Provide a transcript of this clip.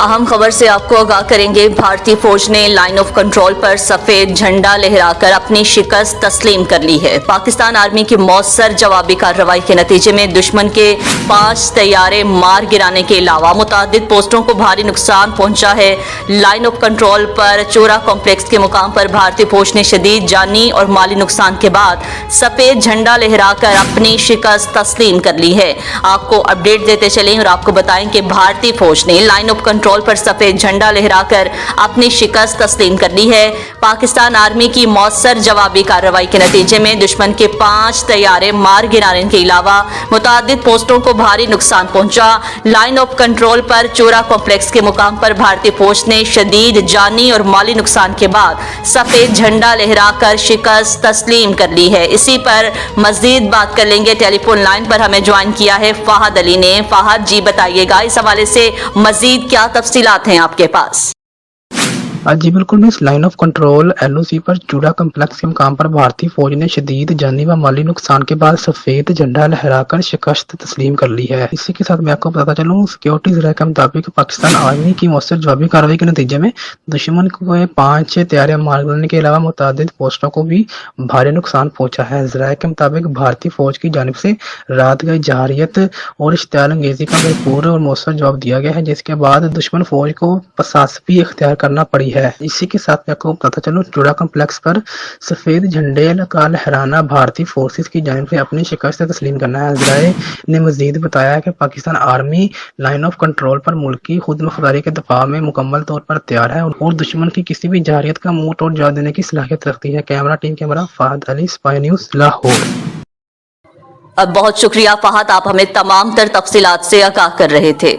अहम खबर से आपको आगाह करेंगे। भारतीय फौज ने लाइन ऑफ कंट्रोल पर सफेद झंडा लहराकर अपनी शिकस्त तस्लीम कर ली है। पाकिस्तान आर्मी की मौसर जवाबी कार्रवाई के नतीजे में दुश्मन के 5 तैयारे मार गिराने के अलावा मुतादिद पोस्टों को भारी नुकसान पहुंचा है। लाइन ऑफ कंट्रोल पर चोरा कॉम्प्लेक्स के मुकाम पर भारतीय फौज ने शदीद जानी और माली नुकसान के बाद सफेद झंडा लहराकर अपनी शिकस्त तस्लीम कर ली है। आपको अपडेट देते चलें और आपको बताएं कि भारतीय फौज ने लाइन ऑफ कंट्रोल पर सफेद झंडा लहराकर अपनी शिकस्त तस्लीम कर ली है। पाकिस्तान आर्मी की मौसर जवाबी कार्रवाई के नतीजे में दुश्मन के 5 तैयारे मार गिराने के अलावा मुतादिद पोस्टों को भारी नुकसान पहुंचा। लाइन ऑफ कंट्रोल पर चोरा कॉम्प्लेक्स के मुकाम पर भारतीय फौज ने शदीद जानी और माली नुकसान के बाद सफेद झंडा लहराकर शिकस्त तस्लीम कर ली है। इसी पर मजीद बात कर लेंगे। टेलीफोन लाइन पर हमें ज्वाइन किया है फहद अली ने। फहद जी बताइएगा, इस हवाले से मजीद क्या तफसीलात हैं आपके पास? जी बिल्कुल miss, line of control LOC पर चूड़ा कम्प्लेक्स के मुकाम पर भारतीय फौज ने शदीद जानी व माली नुकसान के बाद सफेद झंडा लहराकर शिकस्त तस्लीम कर ली है। इसी के साथ मैं आपको बताता चलूँ, सिक्योरिटी जराये के मुताबिक पाकिस्तान आर्मी की मौसर जवाबी कार्रवाई के नतीजे में दुश्मन को 5 तैयारे मार गिराने के अलावा मुतादिद पोस्टों को भी भारी नुकसान पहुंचा है। जराये के मुताबिक भारतीय फौज की जानिब से रात गई जहारियत और इश्तियाल अंगेजी का भरपूर और मौसर जवाब दिया गया है, जिसके बाद दुश्मन फौज को पसासपी इख्तियार करना पड़ी है। इसी के साथ मैं आपको बताता चलूं, चूड़ा कम्प्लेक्स पर सफेद झंडे का लहराना भारतीय फोर्सेस की जानिब से अपनी शिकस्त तस्लीम करना है। जराये ने मजीद बताया कि Pakistan army line of control पर मुल्की खुद मुख्तारी के दफा में मुकम्मल तौर पर तैयार है और दुश्मन की किसी भी जहारियत का मुंह तोड़ जवाब देने की सलाहियत रखती है। Camera team camera Fahad Ali, spy news, Lahore. अब बहुत शुक्रिया फहद, आप हमें तमाम तर तफसीलात से आगाह कर रहे थे।